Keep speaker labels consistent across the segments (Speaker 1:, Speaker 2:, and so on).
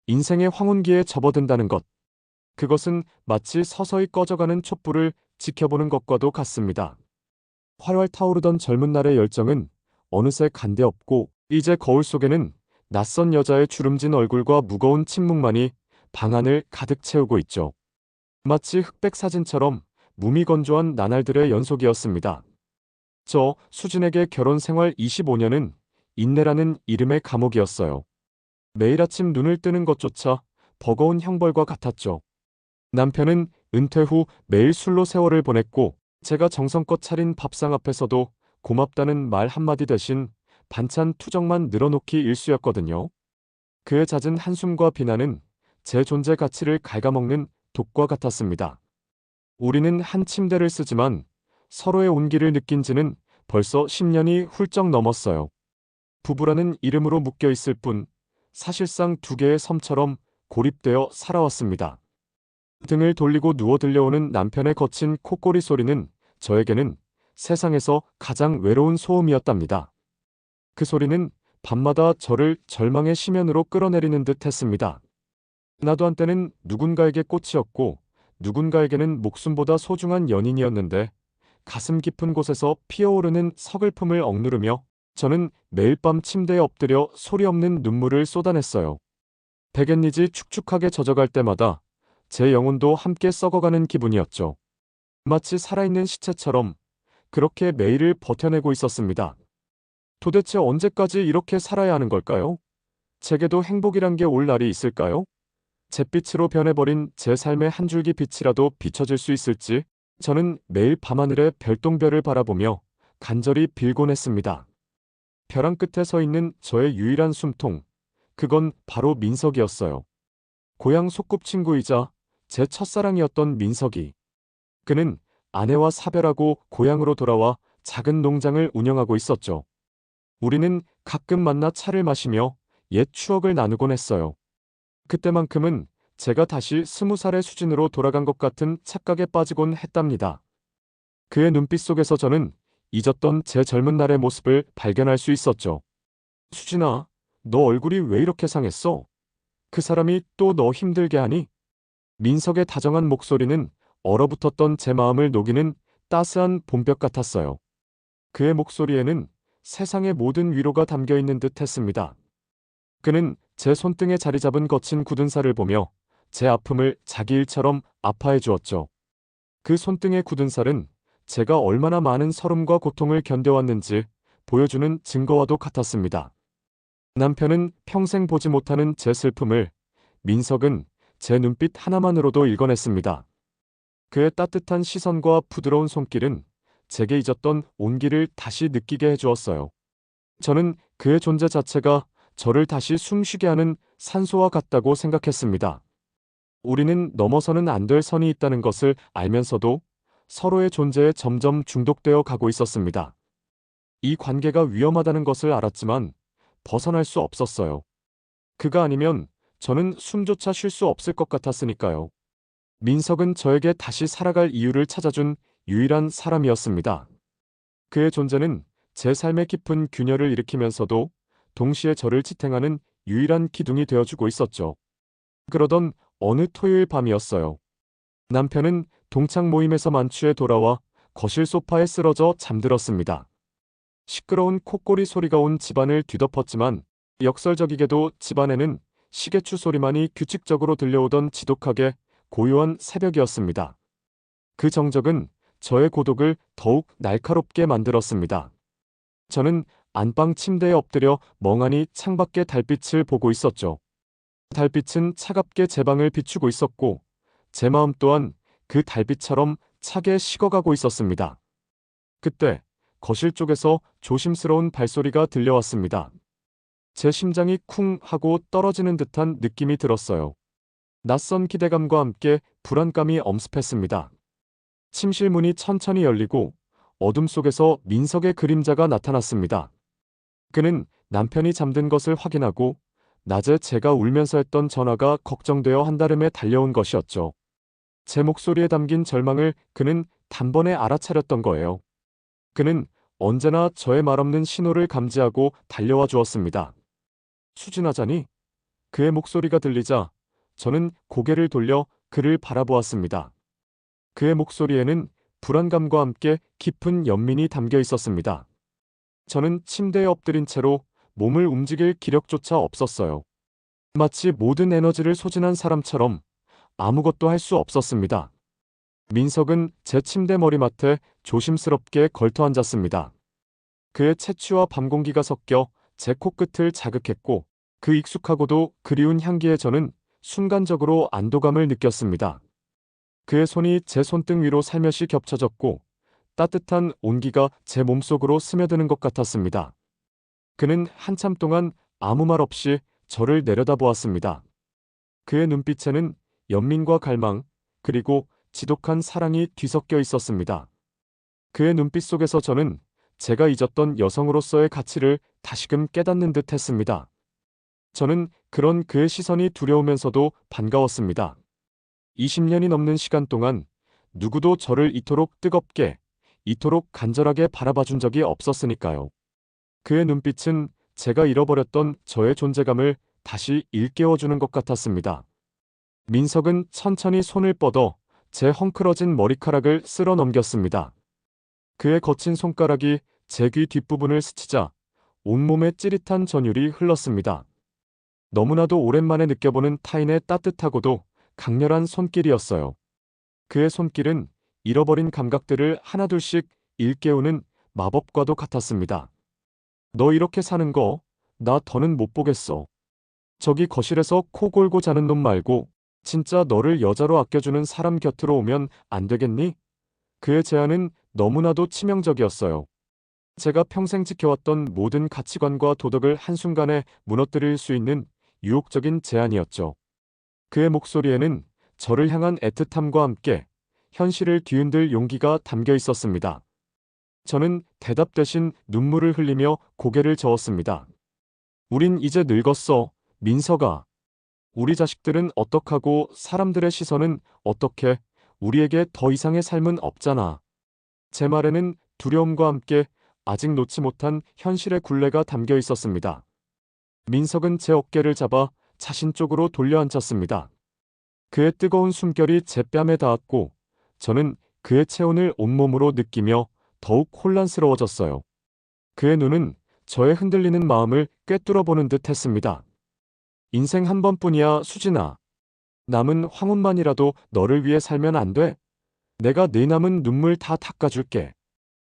Speaker 1: 인생의 황혼기에 접어든다는 것. 그것은 마치 서서히 꺼져가는 촛불을 지켜보는 것과도 같습니다. 활활 타오르던 젊은 날의 열정은 어느새 간데없고 이제 거울 속에는 낯선 여자의 주름진 얼굴과 무거운 침묵만이 방안을 가득 채우고 있죠. 마치 흑백 사진처럼 무미건조한 나날들의 연속이었습니다. 저 수진에게 결혼 생활 25년은 인내라는 이름의 감옥이었어요. 매일 아침 눈을 뜨는 것조차 버거운 형벌과 같았죠. 남편은 은퇴 후 매일 술로 세월을 보냈고 제가 정성껏 차린 밥상 앞에서도 고맙다는 말 한마디 대신 반찬 투정만 늘어놓기 일쑤였거든요. 그의 잦은 한숨과 비난은 제 존재 가치를 갉아먹는 독과 같았습니다. 우리는 한 침대를 쓰지만 서로의 온기를 느낀 지는 벌써 10년이 훌쩍 넘었어요. 부부라는 이름으로 묶여 있을 뿐 사실상 두 개의 섬처럼 고립되어 살아왔습니다. 등을 돌리고 누워 들려오는 남편의 거친 콧꼬리 소리는 저에게는 세상에서 가장 외로운 소음이었답니다. 그 소리는 밤마다 저를 절망의 심연으로 끌어내리는 듯 했습니다. 나도 한때는 누군가에게 꽃이었고 누군가에게는 목숨보다 소중한 연인이었는데 가슴 깊은 곳에서 피어오르는 서글픔을 억누르며 저는 매일 밤 침대에 엎드려 소리 없는 눈물을 쏟아냈어요. 백엔니지 축축하게 젖어갈 때마다 제 영혼도 함께 썩어가는 기분이었죠. 마치 살아있는 시체처럼 그렇게 매일을 버텨내고 있었습니다. 도대체 언제까지 이렇게 살아야 하는 걸까요? 제게도 행복이란 게 올 날이 있을까요? 잿빛으로 변해버린 제 삶의 한 줄기 빛이라도 비춰질 수 있을지 저는 매일 밤하늘의 별똥별을 바라보며 간절히 빌곤 했습니다. 벼랑 끝에 서 있는 저의 유일한 숨통, 그건 바로 민석이었어요. 고향 소꿉친구이자 제 첫사랑이었던 민석이. 그는 아내와 사별하고 고향으로 돌아와 작은 농장을 운영하고 있었죠. 우리는 가끔 만나 차를 마시며 옛 추억을 나누곤 했어요. 그때만큼은 제가 다시 20살의 수준으로 돌아간 것 같은 착각에 빠지곤 했답니다. 그의 눈빛 속에서 저는 잊었던 제 젊은 날의 모습을 발견할 수 있었죠. 수진아, 너 얼굴이 왜 이렇게 상했어? 그 사람이 또 너 힘들게 하니? 민석의 다정한 목소리는 얼어붙었던 제 마음을 녹이는 따스한 봄볕 같았어요. 그의 목소리에는 세상의 모든 위로가 담겨 있는 듯 했습니다. 그는 제 손등에 자리 잡은 거친 굳은 살을 보며 제 아픔을 자기 일처럼 아파해 주었죠. 그 손등의 굳은 살은 제가 얼마나 많은 서름과 고통을 견뎌왔는지 보여주는 증거와도 같았습니다. 남편은 평생 보지 못하는 제 슬픔을, 민석은 제 눈빛 하나만으로도 읽어냈습니다. 그의 따뜻한 시선과 부드러운 손길은 제게 잊었던 온기를 다시 느끼게 해주었어요. 저는 그의 존재 자체가 저를 다시 숨쉬게 하는 산소와 같다고 생각했습니다. 우리는 넘어서는 안 될 선이 있다는 것을 알면서도 서로의 존재에 점점 중독되어 가고 있었습니다. 이 관계가 위험하다는 것을 알았지만 벗어날 수 없었어요. 그가 아니면 저는 숨조차 쉴 수 없을 것 같았으니까요. 민석은 저에게 다시 살아갈 이유를 찾아준 유일한 사람이었습니다. 그의 존재는 제 삶의 깊은 균열을 일으키면서도 동시에 저를 지탱하는 유일한 기둥이 되어주고 있었죠. 그러던 어느 토요일 밤이었어요. 남편은 동창 모임에서 만취해 돌아와 거실 소파에 쓰러져 잠들었습니다. 시끄러운 콧소리 소리가 온 집안을 뒤덮었지만 역설적이게도 집안에는 시계추 소리만이 규칙적으로 들려오던 지독하게 고요한 새벽이었습니다. 그 정적은 저의 고독을 더욱 날카롭게 만들었습니다. 저는 안방 침대에 엎드려 멍하니 창밖의 달빛을 보고 있었죠. 달빛은 차갑게 제 방을 비추고 있었고 제 마음 또한 그 달빛처럼 차게 식어가고 있었습니다. 그때 거실 쪽에서 조심스러운 발소리가 들려왔습니다. 제 심장이 쿵 하고 떨어지는 듯한 느낌이 들었어요. 낯선 기대감과 함께 불안감이 엄습했습니다. 침실 문이 천천히 열리고 어둠 속에서 민석의 그림자가 나타났습니다. 그는 남편이 잠든 것을 확인하고 낮에 제가 울면서 했던 전화가 걱정되어 한달음에 달려온 것이었죠. 제 목소리에 담긴 절망을 그는 단번에 알아차렸던 거예요. 그는 언제나 저의 말없는 신호를 감지하고 달려와 주었습니다. 수진하자니? 그의 목소리가 들리자 저는 고개를 돌려 그를 바라보았습니다. 그의 목소리에는 불안감과 함께 깊은 연민이 담겨 있었습니다. 저는 침대에 엎드린 채로 몸을 움직일 기력조차 없었어요. 마치 모든 에너지를 소진한 사람처럼 아무것도 할 수 없었습니다. 민석은 제 침대 머리맡에 조심스럽게 걸터 앉았습니다. 그의 채취와 밤 공기가 섞여 제 코끝을 자극했고 그 익숙하고도 그리운 향기에 저는 순간적으로 안도감을 느꼈습니다. 그의 손이 제 손등 위로 살며시 겹쳐졌고 따뜻한 온기가 제 몸속으로 스며드는 것 같았습니다. 그는 한참 동안 아무 말 없이 저를 내려다보았습니다. 그의 눈빛에는 연민과 갈망, 그리고 지독한 사랑이 뒤섞여 있었습니다. 그의 눈빛 속에서 저는 제가 잊었던 여성으로서의 가치를 다시금 깨닫는 듯 했습니다. 저는 그런 그의 시선이 두려우면서도 반가웠습니다. 20년이 넘는 시간 동안 누구도 저를 이토록 뜨겁게, 이토록 간절하게 바라봐준 적이 없었으니까요. 그의 눈빛은 제가 잃어버렸던 저의 존재감을 다시 일깨워주는 것 같았습니다. 민석은 천천히 손을 뻗어 제 헝클어진 머리카락을 쓸어 넘겼습니다. 그의 거친 손가락이 제 귀 뒷부분을 스치자 온몸에 찌릿한 전율이 흘렀습니다. 너무나도 오랜만에 느껴보는 타인의 따뜻하고도 강렬한 손길이었어요. 그의 손길은 잃어버린 감각들을 하나둘씩 일깨우는 마법과도 같았습니다. 너 이렇게 사는 거, 나 더는 못 보겠어. 저기 거실에서 코 골고 자는 놈 말고 진짜 너를 여자로 아껴주는 사람 곁으로 오면 안 되겠니? 그의 제안은 너무나도 치명적이었어요. 제가 평생 지켜왔던 모든 가치관과 도덕을 한순간에 무너뜨릴 수 있는 유혹적인 제안이었죠. 그의 목소리에는 저를 향한 애틋함과 함께 현실을 뒤흔들 용기가 담겨 있었습니다. 저는 대답 대신 눈물을 흘리며 고개를 저었습니다. 우린 이제 늙었어, 민석아. 우리 자식들은 어떡하고 사람들의 시선은 어떻게, 우리에게 더 이상의 삶은 없잖아. 제 말에는 두려움과 함께 아직 놓지 못한 현실의 굴레가 담겨 있었습니다. 민석은 제 어깨를 잡아 자신 쪽으로 돌려 앉혔습니다. 그의 뜨거운 숨결이 제 뺨에 닿았고 저는 그의 체온을 온몸으로 느끼며 더욱 혼란스러워졌어요. 그의 눈은 저의 흔들리는 마음을 꿰뚫어보는 듯 했습니다. 인생 한 번뿐이야, 수진아. 남은 황혼만이라도 너를 위해 살면 안 돼? 내가 네 남은 눈물 다 닦아줄게.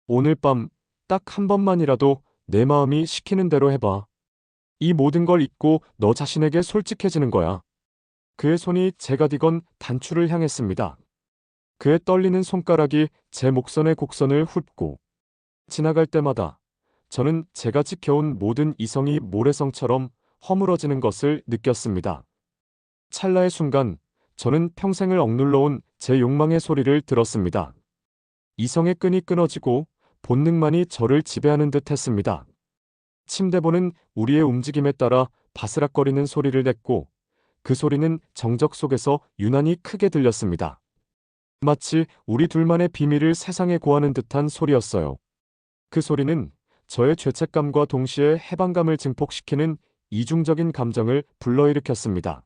Speaker 1: 오늘 밤 딱 한 번만이라도 내 마음이 시키는 대로 해봐. 이 모든 걸 잊고 너 자신에게 솔직해지는 거야. 그의 손이 제가 디건 단추를 향했습니다. 그의 떨리는 손가락이 제 목선의 곡선을 훑고 지나갈 때마다 저는 제가 지켜온 모든 이성이 모래성처럼 허물어지는 것을 느꼈습니다. 찰나의 순간 저는 평생을 억눌러온 제 욕망의 소리를 들었습니다. 이성의 끈이 끊어지고 본능만이 저를 지배하는 듯 했습니다. 침대보는 우리의 움직임에 따라 바스락거리는 소리를 냈고 그 소리는 정적 속에서 유난히 크게 들렸습니다. 마치 우리 둘만의 비밀을 세상에 고하는 듯한 소리였어요. 그 소리는 저의 죄책감과 동시에 해방감을 증폭시키는 이중적인 감정을 불러일으켰습니다.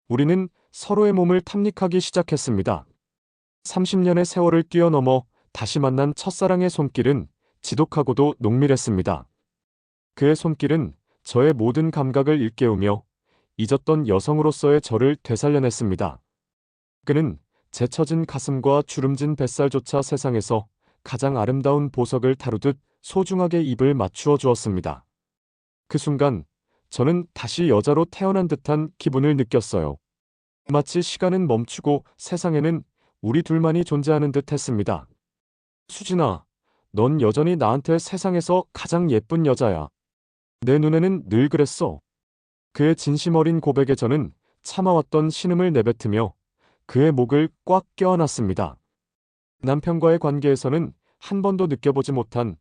Speaker 1: 우리는 서로의 몸을 탐닉하기 시작했습니다. 30년의 세월을 뛰어넘어 다시 만난 첫사랑의 손길은 지독하고도 농밀했습니다. 그의 손길은 저의 모든 감각을 일깨우며 잊었던 여성으로서의 저를 되살려냈습니다. 그는 제처진 가슴과 주름진 뱃살조차 세상에서 가장 아름다운 보석을 다루듯 소중하게 입을 맞추어 주었습니다. 그 순간 저는 다시 여자로 태어난 듯한 기분을 느꼈어요. 마치 시간은 멈추고 세상에는 우리 둘만이 존재하는 듯 했습니다. 수진아, 넌 여전히 나한테 세상에서 가장 예쁜 여자야. 내 눈에는 늘 그랬어. 그의 진심 어린 고백에 저는 참아왔던 신음을 내뱉으며 그의 목을 꽉 껴안았습니다. 남편과의 관계에서는 한 번도 느껴보지 못한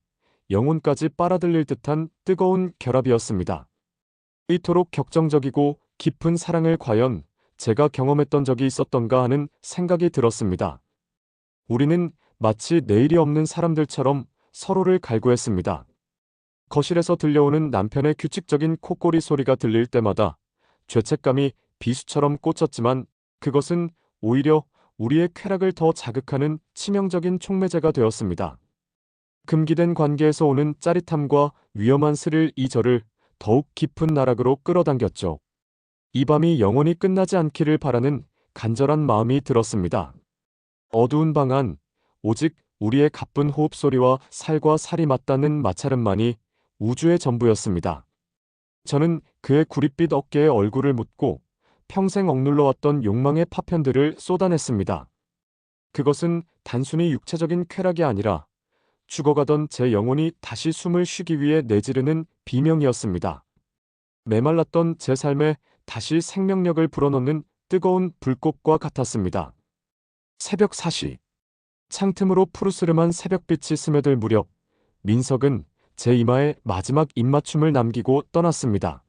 Speaker 1: 영혼까지 빨아들일 듯한 뜨거운 결합이었습니다. 이토록 격정적이고 깊은 사랑을 과연 제가 경험했던 적이 있었던가 하는 생각이 들었습니다. 우리는 마치 내일이 없는 사람들처럼 서로를 갈구했습니다. 거실에서 들려오는 남편의 규칙적인 콧꼬리 소리가 들릴 때마다 죄책감이 비수처럼 꽂혔지만 그것은 오히려 우리의 쾌락을 더 자극하는 치명적인 촉매제가 되었습니다. 금기된 관계에서 오는 짜릿함과 위험한 스릴이 저를 더욱 깊은 나락으로 끌어당겼죠. 이 밤이 영원히 끝나지 않기를 바라는 간절한 마음이 들었습니다. 어두운 방 안, 오직 우리의 가쁜 호흡소리와 살과 살이 맞닿는 마찰음만이 우주의 전부였습니다. 저는 그의 구릿빛 어깨에 얼굴을 묻고 평생 억눌러왔던 욕망의 파편들을 쏟아냈습니다. 그것은 단순히 육체적인 쾌락이 아니라 죽어가던 제 영혼이 다시 숨을 쉬기 위해 내지르는 비명이었습니다. 메말랐던 제 삶에 다시 생명력을 불어넣는 뜨거운 불꽃과 같았습니다. 새벽 4시. 창틈으로 푸르스름한 새벽빛이 스며들 무렵 민석은 제 이마에 마지막 입맞춤을 남기고 떠났습니다.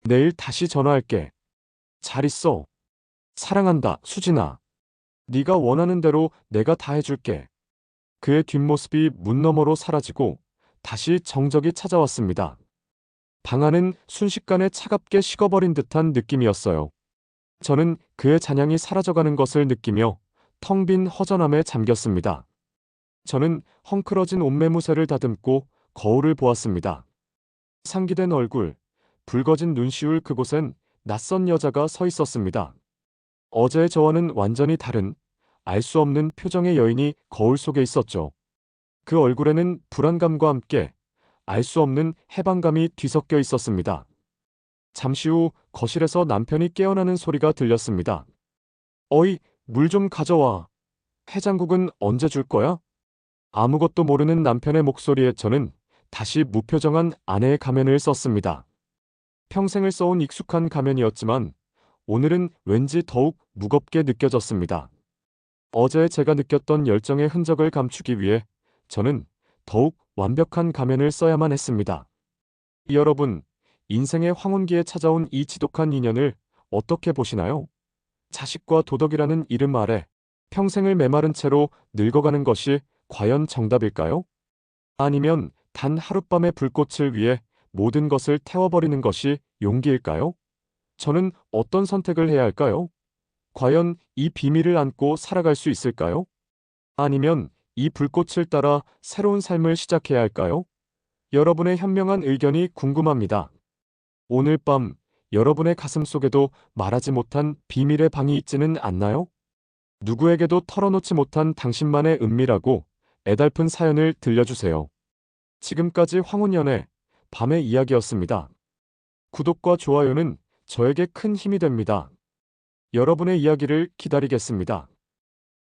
Speaker 1: 내일 다시 전화할게. 잘 있어. 사랑한다, 수진아. 네가 원하는 대로 내가 다 해줄게. 그의 뒷모습이 문 너머로 사라지고 다시 정적이 찾아왔습니다. 방 안은 순식간에 차갑게 식어버린 듯한 느낌이었어요. 저는 그의 잔향이 사라져가는 것을 느끼며 텅 빈 허전함에 잠겼습니다. 저는 헝클어진 옷매무새를 다듬고 거울을 보았습니다. 상기된 얼굴, 붉어진 눈시울 그곳엔 낯선 여자가 서 있었습니다. 어제의 저와는 완전히 다른, 알 수 없는 표정의 여인이 거울 속에 있었죠. 그 얼굴에는 불안감과 함께 알 수 없는 해방감이 뒤섞여 있었습니다. 잠시 후 거실에서 남편이 깨어나는 소리가 들렸습니다. 어이, 물 좀 가져와. 해장국은 언제 줄 거야? 아무것도 모르는 남편의 목소리에 저는 다시 무표정한 아내의 가면을 썼습니다. 평생을 써온 익숙한 가면이었지만 오늘은 왠지 더욱 무겁게 느껴졌습니다. 어제 제가 느꼈던 열정의 흔적을 감추기 위해 저는 더욱 완벽한 가면을 써야만 했습니다. 여러분, 인생의 황혼기에 찾아온 이 지독한 인연을 어떻게 보시나요? 자식과 도덕이라는 이름 아래 평생을 메마른 채로 늙어가는 것이 과연 정답일까요? 아니면 단 하룻밤의 불꽃을 위해 모든 것을 태워버리는 것이 용기일까요? 저는 어떤 선택을 해야 할까요? 과연 이 비밀을 안고 살아갈 수 있을까요? 아니면 이 불꽃을 따라 새로운 삶을 시작해야 할까요? 여러분의 현명한 의견이 궁금합니다. 오늘 밤 여러분의 가슴 속에도 말하지 못한 비밀의 방이 있지는 않나요? 누구에게도 털어놓지 못한 당신만의 은밀하고 애달픈 사연을 들려주세요. 지금까지 황혼연애 밤의 이야기였습니다. 구독과 좋아요는 저에게 큰 힘이 됩니다. 여러분의 이야기를 기다리겠습니다.